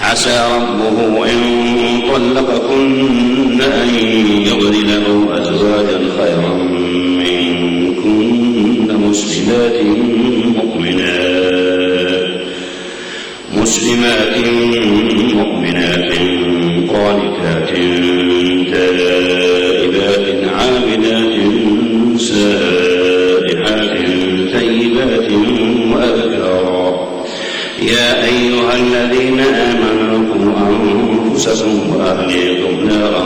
عسى ربه إن طلقكن أن يبدله أزواجا خيرا منكن مسلمات مؤمنات قانتات تائبات عابدات سائحات ثيبات وأبكارا. يا أيها الذين آمنوا قوا أنفسكم وأهليكم نارا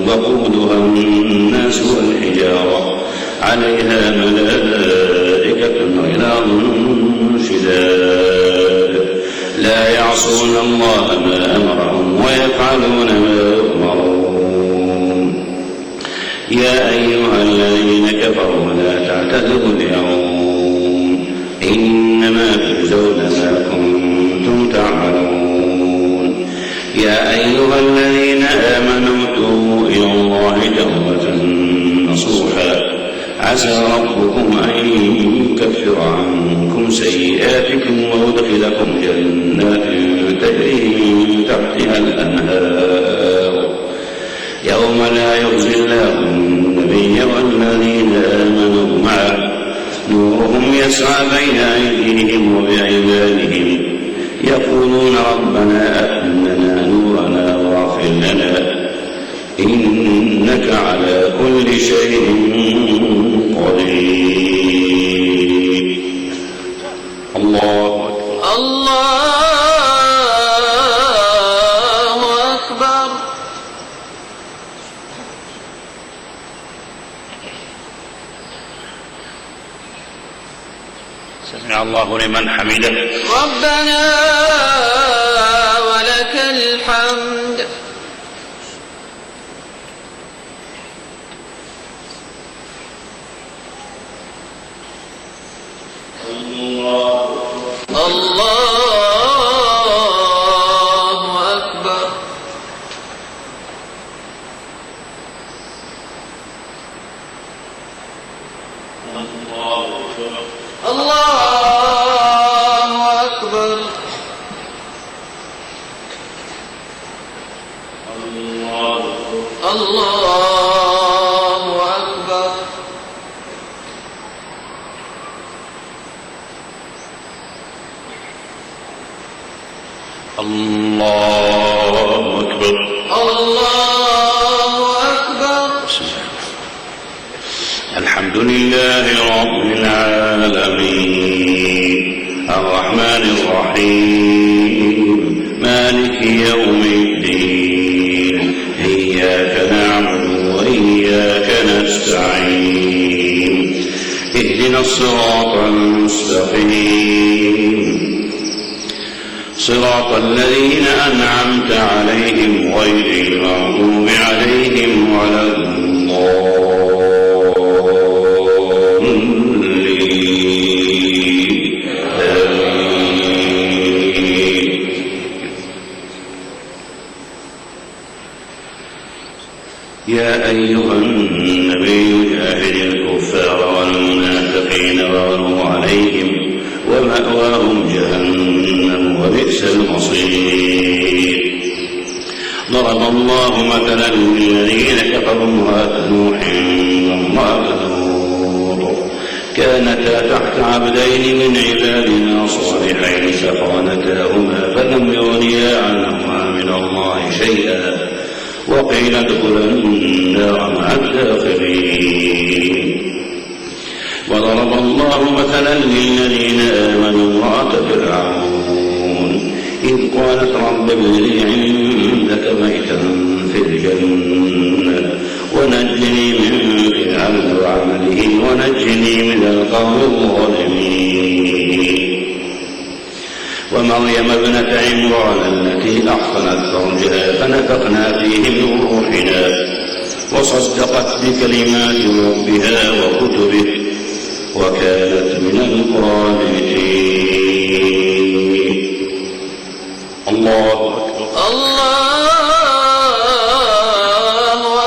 وقودها الناس والحجارة عليها ملائكة غلاظ شداد لا يعصون الله ما أمرهم ويفعلون ما يؤمرون. يا أيها الذين كفروا لا تعتذروا اليوم إنما تجزون ما كنتم تعملون. يا أيها الذين آمنوا توبوا إلى الله توبة نصوحا عسى ربكم أن يكفر عنكم سيئاتكم ويدخلكم جنات تجري من تحتها الأنهار يوم لا يخزي الله النبي والذين آمنوا معه نورهم يسعى بين أيديهم وبأيمانهم يقولون ربنا أتم لنا نورنا واغفر لنا إنك على كل شيء قدير. الله أكبر. سمع الله لمن حمده ربنا ولك الحمد. الله أكبر. الله أكبر. الله أكبر. الله أكبر. الله أكبر. الحمد لله رب العالمين الرحمن الرحيم مالك يوم الدين إياك نعبد وإياك نستعين اهدنا الصراط المستقيم صراط الذين أنعمت عليهم غير المغضوب عليهم ولا يا أيها النبي جاهد الكفار والمنافقين واغلظ عليهم ومأواهم جهنم وبئس المصير. ضرب الله مثلا للذين كفروا امرأة نوح وامرأة لوط كانتا تحت عبدين من عبادنا صالحين فخانتاهما فلم يغنيا عنهما من الله شيئا وقيل ادخلا النار مع الداخلين. وضرب الله مثلا للذين آمنوا امرأة فرعون إذ قالت رب ابن لي عندك بيتا في الجنة ونجني من فرعون وعمله ونجني من القوم الظالمين. ومريم ابنة عمران التي أحصنت فرجها فنفخنا فيه من روحنا وصدقت بكلمات ربها وكتبه وكانت من القانتين. الله أكبر. الله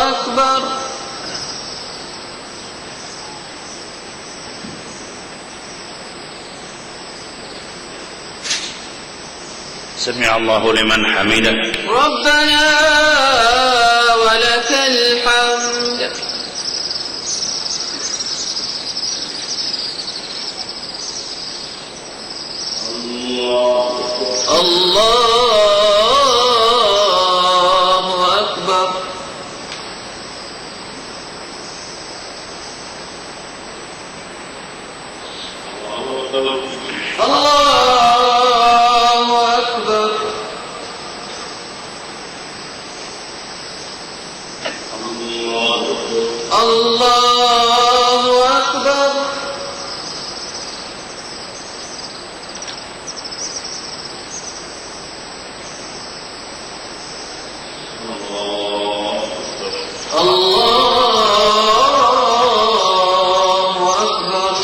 أكبر. سمع الله لمن حمده. ربنا ولك الحمد. الله أكبر. الله أكبر. الله أكبر. الله أكبر.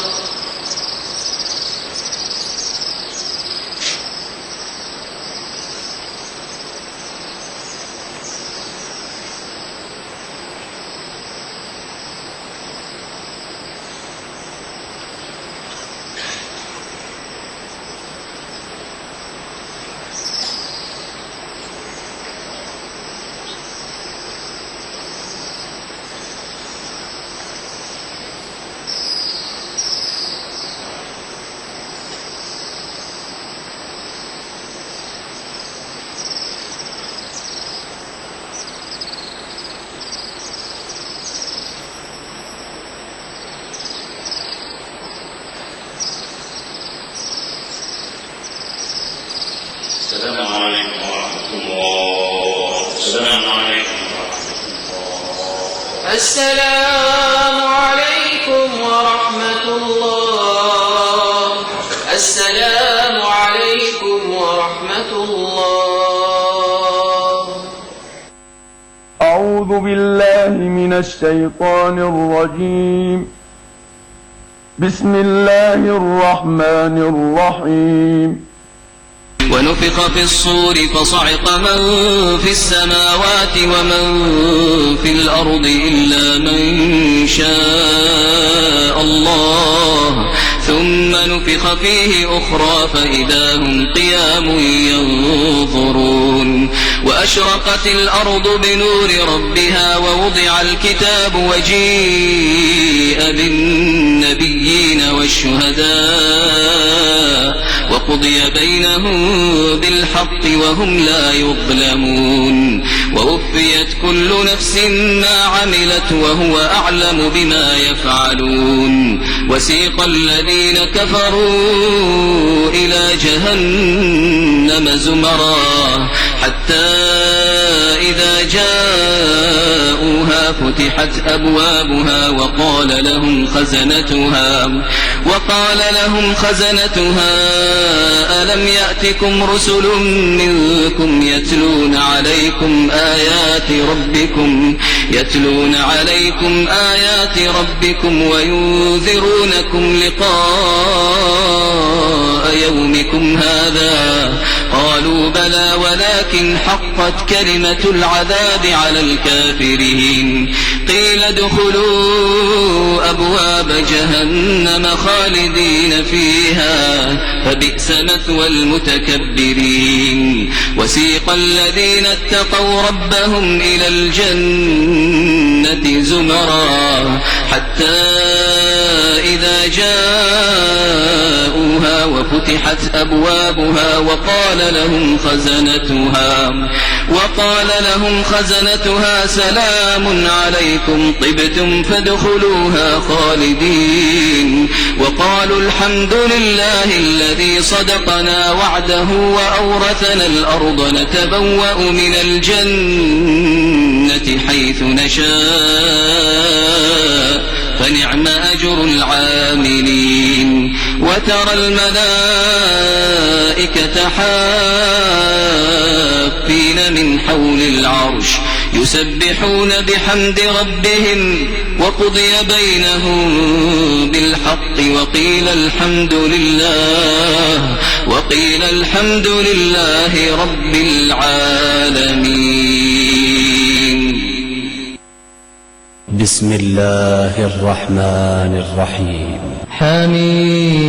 السلام عليكم ورحمة الله. السلام عليكم ورحمة الله. السلام عليكم ورحمة الله. السلام عليكم ورحمة الله. أعوذ بالله من الشيطان الرجيم. بسم الله الرحمن الرحيم. ونفخ في الصور فصعق من في السماوات ومن في الأرض إلا من شاء الله ثم نفخ فيه أخرى فإذا هم قيام ينظرون وأشرقت الأرض بنور ربها ووضع الكتاب وجيء بالنبيين والشهداء وقضي بينهم بالحق وهم لا يظلمون ووفيت كل نفس ما عملت وهو أعلم بما يفعلون وسيق الذين كفروا إلى جهنم زمرا حتى إذا جاءوها فتحت أبوابها وقال لهم خزنتها ألم يأتكم رسل منكم يتلون عليكم آيات ربكم وينذرونكم لقاء يومكم هذا قالوا بلى ولكن حقت كلمة العذاب على الكافرين قيل ادخلوا أبواب جهنم خالدين فيها فبئس مثوى المتكبرين وسيق الذين اتقوا ربهم إلى الجنة زمرا حتى إذا جاءوها وفتحت أبوابها وقال لهم خزنتها سلام عليكم طبتم فادخلوها خالدين وقالوا الحمد لله الذي صدقنا وعده وأورثنا الأرض نتبوأ من الجنة حيث نشاء فنعم أجر العاملين وترى الملائكة حافين من حول العرش يسبحون بحمد ربهم وقضي بينهم بالحق وقيل الحمد لله رب العالمين. بسم الله الرحمن الرحيم. حميم.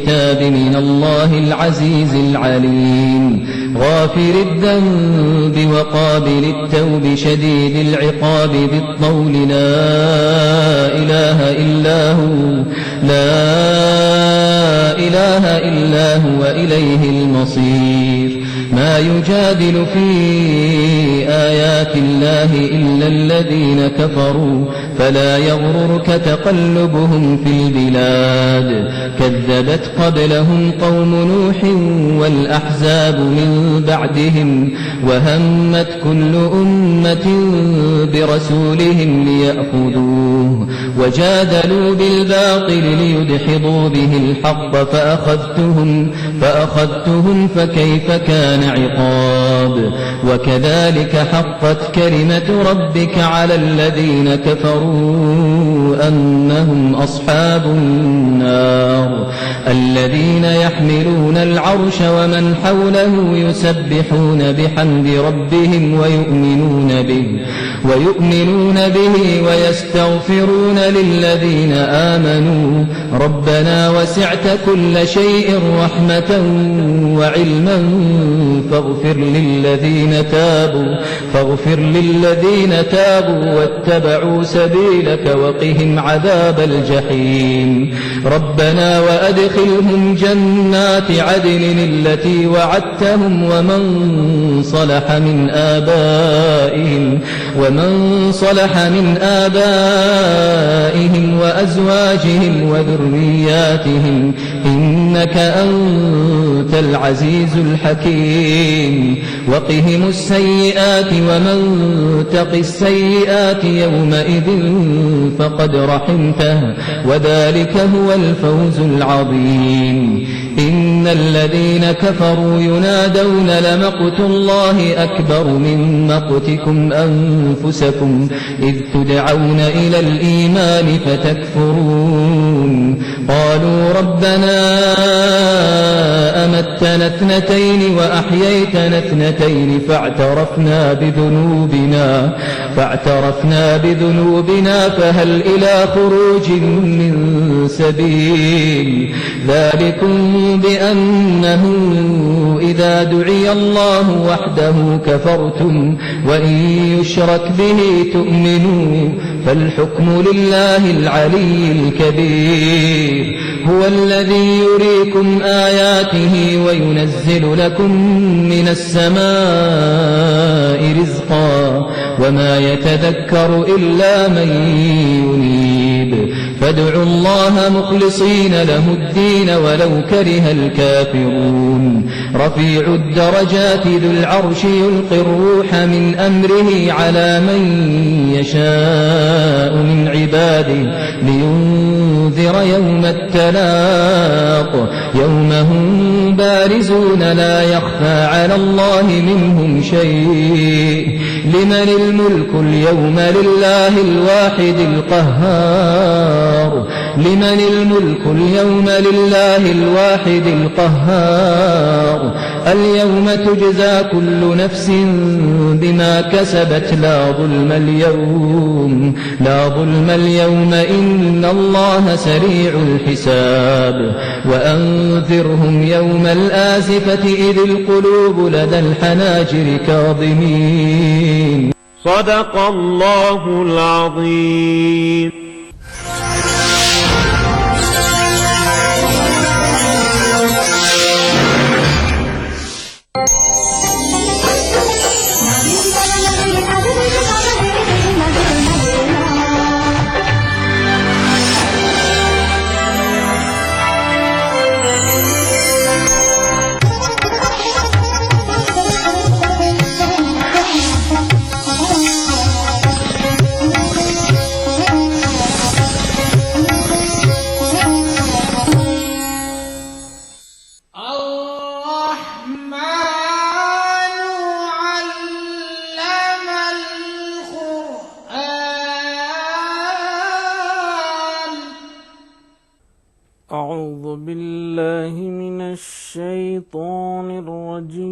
الكتاب من الله العزيز العليم غافر الذنب وقابل التوب شديد العقاب بالطول لا إله إلا هو إليه المصير ما يجادل في آيات الله إلا الذين كفروا فلا يغررك تقلبهم في البلاد كذبت قبلهم قوم نوح والأحزاب من بعدهم وهمت كل أمة برسولهم ليأخذوه وجادلوا بالباطل ليدحضوا به الحق فأخذتهم فكيف كان عقاب وكذلك حقت كلمة ربك على الذين كفروا أنهم أصحاب النار الذين يحملون العرش ومن حوله يسبحون بحمد ربهم ويؤمنون به ويستغفرون للذين آمنوا ربنا وسعت كل شيء رحمة وعلما فاغفر للذين تابوا واتبعوا سبيلك وقهم عذاب الجحيم ربنا وأدخلهم جنات عدن التي وعدتهم ومن صلح من آبائهم وأزواجهم وذرياتهم إنك أنت العزيز الحكيم وقهم السيئات ومن تق السيئات يومئذ فقد رحمته وذلك هو الفوز العظيم إن الذين كفروا ينادون لمقت الله أكبر من مقتكم أنفسكم إذ تدعون إلى الإيمان فتكفرون قالوا ربنا أمتنا اثنتين وأحييتنا اثنتين فاعترفنا بذنوبنا فهل إلى خروج من سبيل ذلكم بأنه إذا دعي الله وحده كفرتم وإن يشرك به تؤمنوا فالحكم لله العلي الكبير هو الذي يريكم آياته وينزل لكم من السماء رزقا وما يتذكر إلا من ينيب فادعوا الله مخلصين له الدين ولو كره الكافرون رفيع الدرجات ذو العرش يلقي الروح من أمره على من يشاء من عباده لينذر يوم التلاق يوم هم بارزون لا يخفى على الله منهم شيء لمن الملك اليوم لله الواحد القهار لمن الملك اليوم لله الواحد القهار اليوم تجزى كل نفس بما كسبت لا ظلم اليوم إن الله سريع الحساب وأنذرهم يوم الآزفة إذ القلوب لدى الحناجر كاظمين صدق الله العظيم. أعوذ بالله من الشيطان الرجيم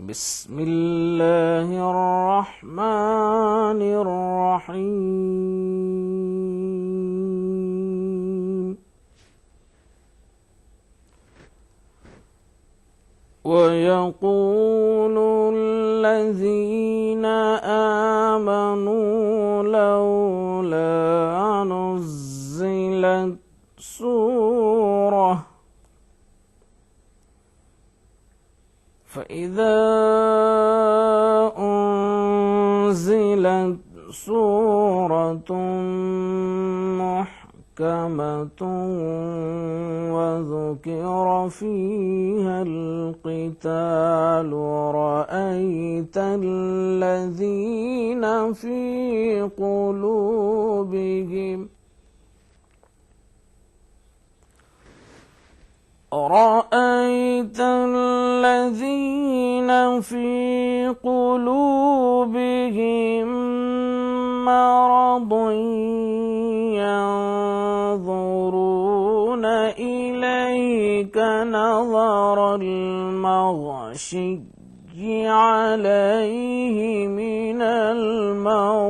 بسم الله الرحمن الرحيم ويقول الذين آمنوا لولا نزلت سورة فإذا أنزلت سورة محكمة وذكر فيها القتال رأيت الذين في قلوبهم مرض ينظرون إليك نظر المغشي عليه من الموت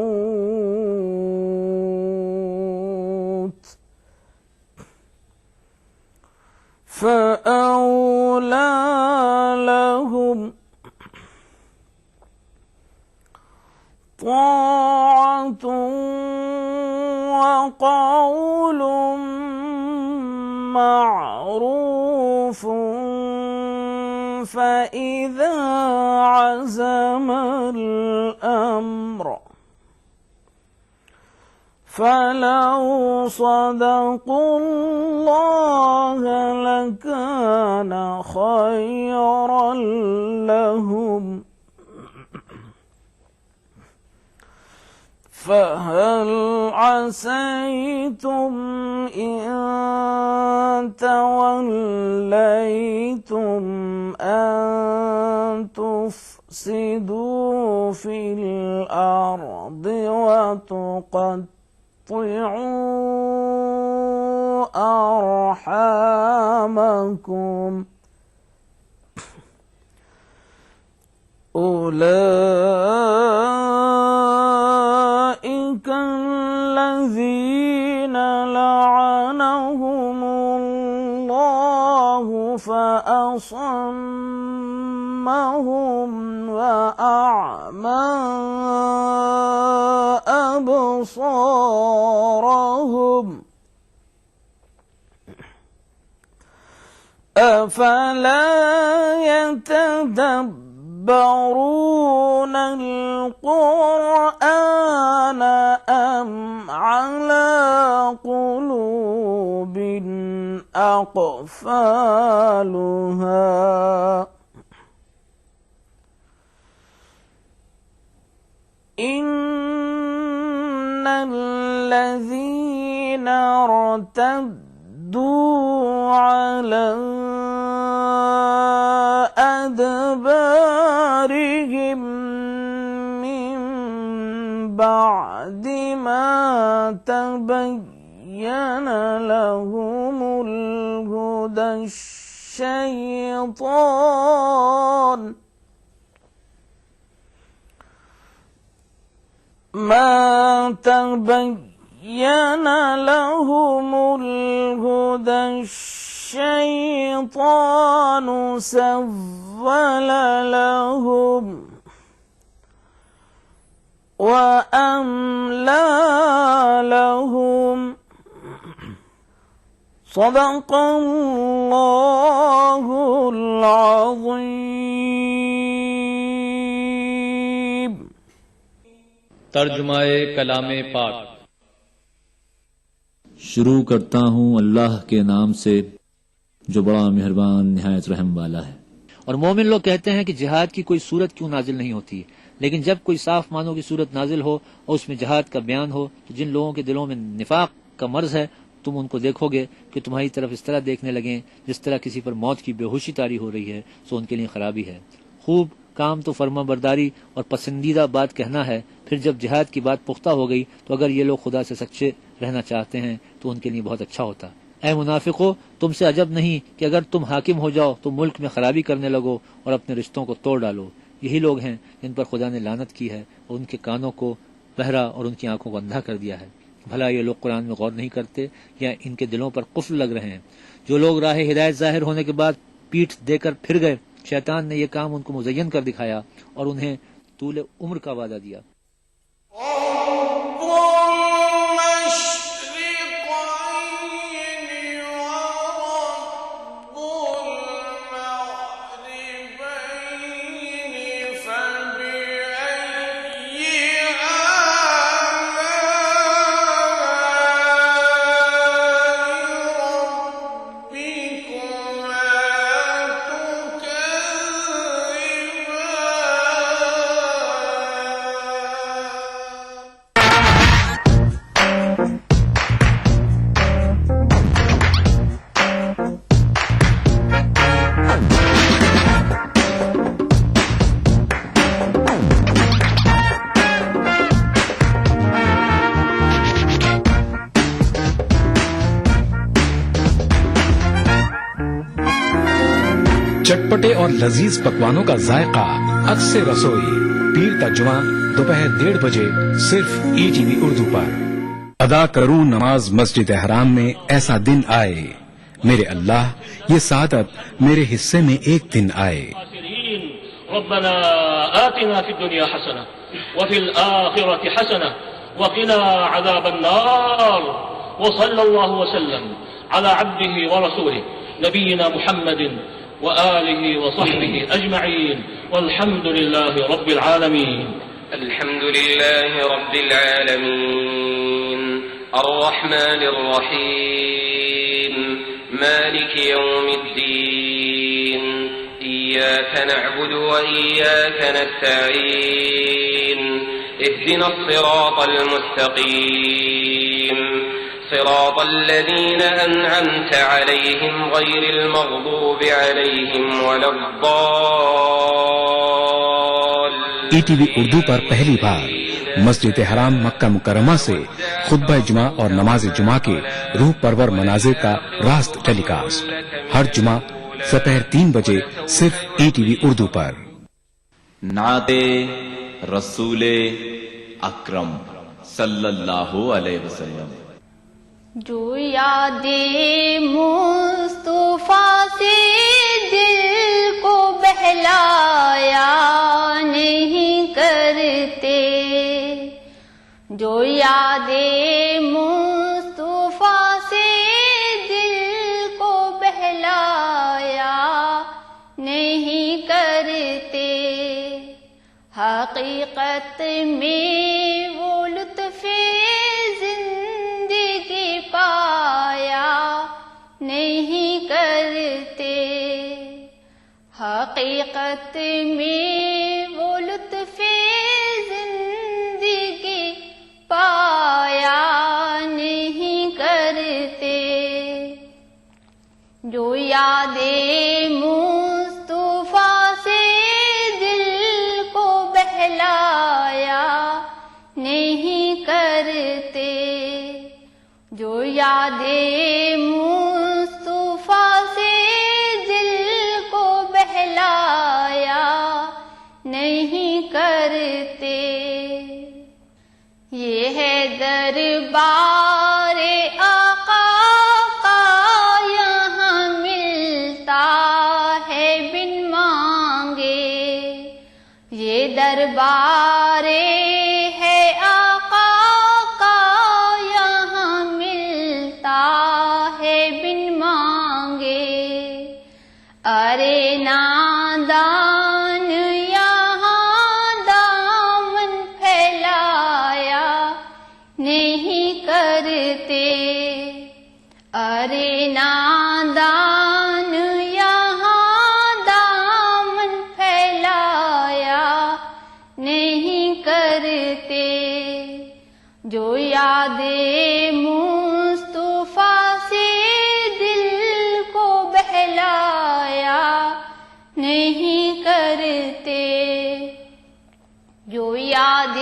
فأولى لهم طاعة وقول معروف فإذا عزم الأمر فلو صدقوا الله لكان خيرا لهم فهل عسيتم إن توليتم أن تفسدوا في الأرض وتقطعوا أرحامكم أولئك الذين لعنهم الله فأصمهم وأعمى أبصارهم أفلا يتدبرون القرآن أم على قلوب أقفالها إن الذين ارتدوا على أدبارهم من بعد ما تبين لهم الهدى الشيطان سول لهم وأملى لهم صدق الله العظيم तर्जुमाए कलामे पाक। शुरू करता हूँ अल्लाह के नाम से जो बड़ा मेहरबान निहायत रहम वाला है। और मोमिन लोग कहते हैं कि जिहाद की कोई सूरत क्यों नाजिल नहीं होती, लेकिन जब कोई साफ मानों की सूरत नाजिल हो और उसमें जिहाद का बयान हो तो जिन लोगों के दिलों में निफाक का मर्ज है तुम उनको देखोगे कि तुम्हारी तरफ इस तरह देखने लगे जिस तरह किसी पर मौत की बेहोशी तारी हो रही है, सो उनके लिए खराबी है। खूब काम तो फर्मा बरदारी और पसंदीदा बात कहना है, फिर जब जिहाद की बात पुख्ता हो गई तो अगर ये लोग खुदा से सच्चे रहना चाहते हैं तो उनके लिए बहुत अच्छा होता। ऐ मुनाफिको, तुमसे अजब नहीं कि अगर तुम हाकिम हो जाओ तो मुल्क में खराबी करने लगो और अपने रिश्तों को तोड़ डालो। یہی لوگ ہیں جن پر خدا نے لعنت کی ہے اور ان کے کانوں کو بہرا اور ان کی آنکھوں کو اندھا کر دیا ہے۔ بھلا یہ لوگ قرآن میں غور نہیں کرتے یا ان کے دلوں پر قفل لگ رہے ہیں؟ جو لوگ راہ ہدایت ظاہر ہونے کے بعد پیٹھ دے کر پھر گئے، شیطان نے یہ کام ان کو مزین کر دکھایا اور انہیں طول عمر کا وعدہ دیا۔ چٹپٹے اور لذیذ پکوانوں کا ذائقہ عکس رسوئی پیر تا جمعہ دوپہر 1:30 بجے صرف ETV اردو پر۔ ادا کروں نماز مسجد حرام میں ایسا دن آئے میرے اللہ، یہ سعادت میرے حصے میں ایک دن آئے۔ ربنا آتنا في الدنيا حسنة وفي الآخرة حسنة وقنا عذاب النار، وصلى الله وسلم على عبده ورسوله نبينا محمد وآله وصحبه أجمعين، والحمد لله رب العالمين۔ الحمد لله رب العالمين الرحمن الرحيم مالك يوم الدين، إياك نعبد وإياك نستعين، اهدنا الصراط المستقيم صراط الذين أنعمت عليهم غير المغضوب عليهم ولا الضالين۔ ETV اردو پر پہلی بار مسجد حرام مکہ مکرمہ سے خطبہ جمعہ اور نماز جمعہ کے روح پرور مناظر کا راست ٹیلی کاسٹ ہر جمعہ دوپہر 3 بجے صرف ETV اردو پر۔ نعت رسول اکرم صلی اللہ علیہ وسلم۔ جو یاد مصطفیٰ سے دل کو بہلایا نہیں کرتے، جو یاد مصطفیٰ سے دل کو بہلایا نہیں کرتے، حقیقت میں وہ لطف زندگی پایا نہیں کرتے، حقیقت میں وہ لطف زندگی پایا نہیں کرتے، جو یاد مصطفیٰ سے دل کو بہلایا نہیں کرتے، جو یاد مصطفیٰ سے دل کو بہلایا نہیں کرتے، یہ ہے دربار آقا کا یہاں ملتا ہے بن مانگے، یہ دربار ہے آقا کا یہاں ملتا ہے بن مانگے، ارے نادان یہاں دامن پھیلایا نہیں کرتے، ارے نادان یہاں دامن پھیلایا نہیں کرتے، جو یاد مصطفیٰ سے دل کو بہلایا نہیں کرتے، جو یاد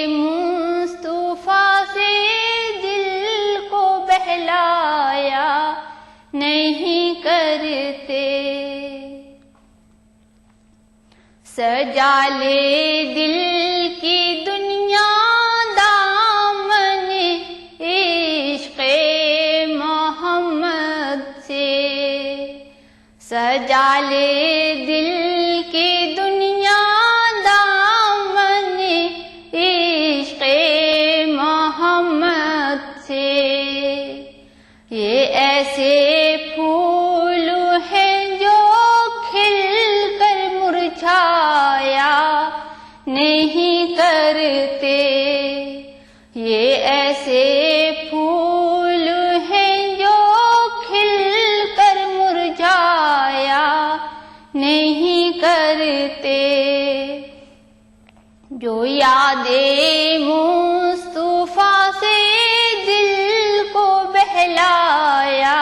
مصطفیٰ سے دل کو بہلایا نہیں کرتے، سجا لے دل کی دنیا دامن عشق محمد سے، سجا لے دل کی دنیا دامن عشق محمد سے۔ یہ ایسے پھول ہیں جو کھل کر مرجھایا نہیں کرتے، یہ ایسے پھول ہیں جو کھل کر مرجھایا نہیں کرتے، جو یاد مصطفیٰ سے دل کو بہلایا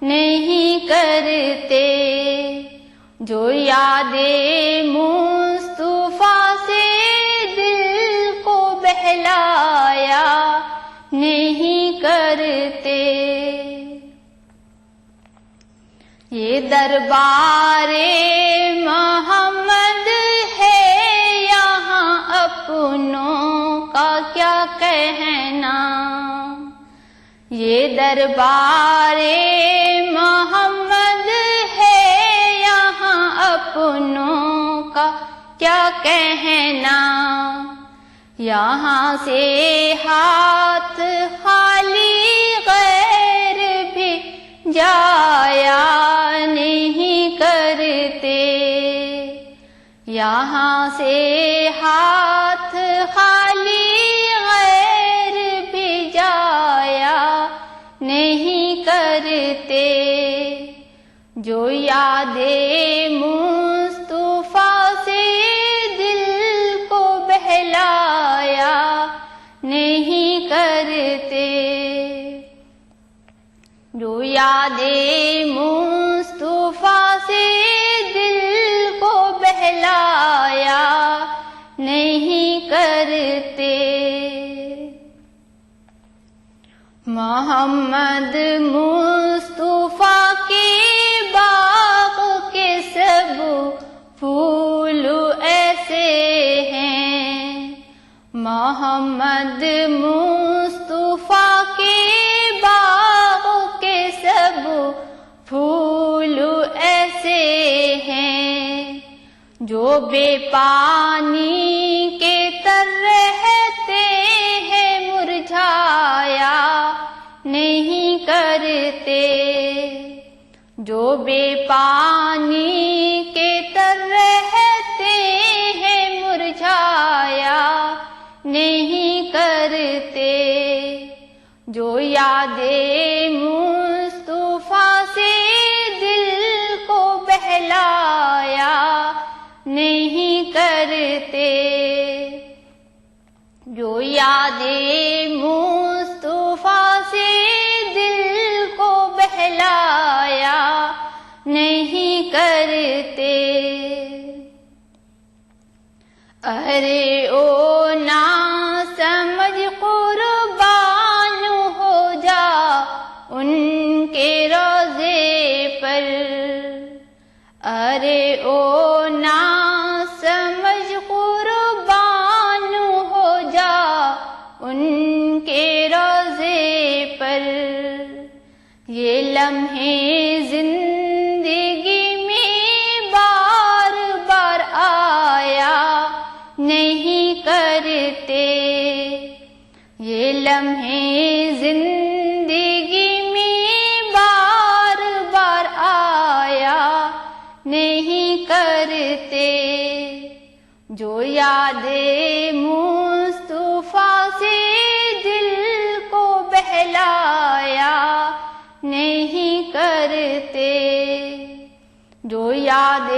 نہیں کرتے، جو یاد مصطفیٰ سے دل کو بہلایا نہیں کرتے۔ یہ دربار محمد ہے یہاں اپنوں کا کیا کہنا، یہ دربار محمد ہے یہاں اپنوں کا کیا کہنا، یہاں سے ہاتھ خالی غیر بھی جایا نہیں کرتے، یہاں سے ہاتھ خالی غیر بھی جایا نہیں کرتے، جو یاد مصطفیٰ سے دل کو بہلایا نہیں کرتے، جو یاد مصطفیٰ سے دل کو بہلایا نہیں کرتے۔ محمد مصطفیٰ کے باغ کے سب پھول ایسے ہیں، محمد مصطفیٰ کے باغ کے سب پھول ایسے ہیں، جو بے پانی کے تر رہتے ہیں مرجھایا نہیں کرتے، جو بے پانی کے تر رہتے ہیں مرجھایا نہیں کرتے، جو یاد مصطفیٰ سے دل کو بہلایا نہیں کرتے، جو یاد مصطفیٰ سے دل کو بہلایا نہیں کرتے۔ ارے او نا سمجھ قربان ہو جا ان کے روضے پر، ارے او نا سمجھ قربان ہو جا ان کے روضے پر، یہ لمحے زندگی میں بار بار آیا نہیں کرتے، یہ لمحے زندگی میں بار بار آیا نہیں کرتے، جو یاد مصطفیٰ سے دل کو بہلایا نہیں کرتے، جو یاد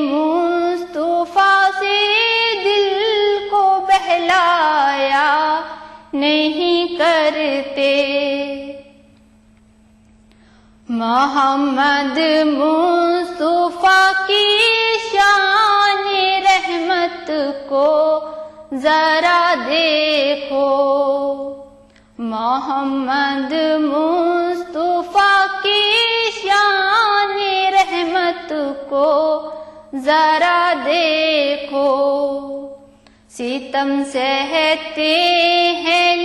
مصطفیٰ سے دل کو بہلایا نہیں کرتے۔ محمد مصطفیٰ کی شان رحمت کو ذرا دیکھو، محمد مصطفیٰ کی شان رحمت کو ذرا دیکھو ستم سہتے ہیں